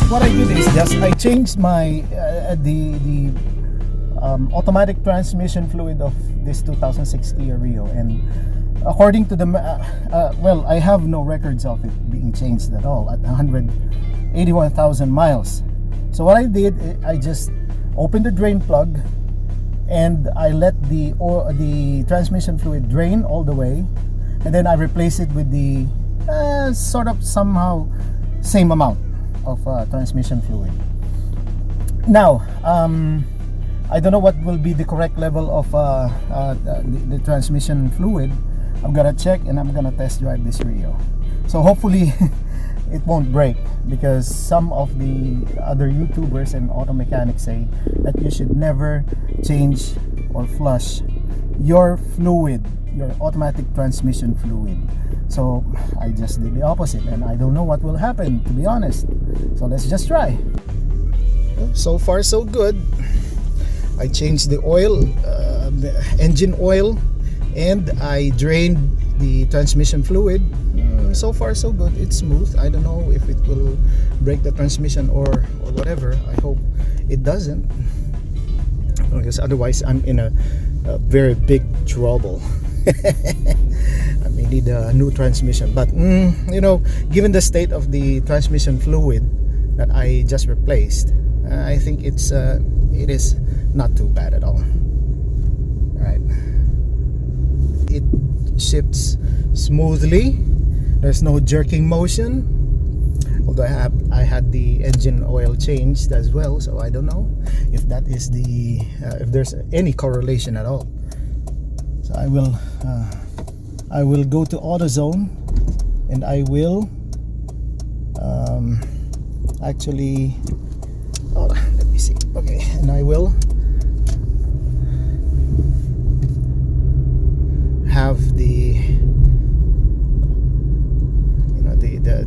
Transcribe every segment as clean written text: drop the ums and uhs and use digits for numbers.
what I did is just I changed my the automatic transmission fluid of this 2006 Kia Rio, and according to the well, I have no records of it being changed at all at 181,000 miles. So what I did, I just opened the drain plug and I let the transmission fluid drain all the way, and then I replace it with the sort of somehow same amount of transmission fluid. Now I don't know what will be the correct level of the transmission fluid. I'm gonna check and I'm gonna test drive this Rio, so hopefully it won't break, because some of the other YouTubers and auto mechanics say that you should never change or flush your fluid, your automatic transmission fluid. So I just did the opposite, and I don't know what will happen, to be honest. So let's just try. So far so good. I changed the oil, the engine oil, and I drained the transmission fluid. So far so good. It's smooth. I don't know if it will break the transmission or whatever. I hope it doesn't, because otherwise I'm in a very big trouble. I may need a new transmission, but you know, given the state of the transmission fluid that I just replaced, I think it is not too bad at all. Right, it shifts smoothly. There's no jerking motion, although I had the engine oil changed as well, so I don't know if that is the if there's any correlation at all. So I will go to AutoZone, and I will actually, hold on, let me see. Okay, and I will have the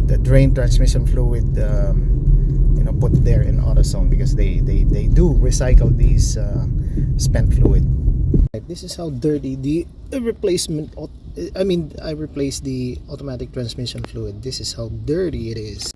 the drain transmission fluid you know, put there in AutoZone, because they do recycle these spent fluid. This is how dirty the replacement, I mean, I replaced the automatic transmission fluid. This is how dirty it is.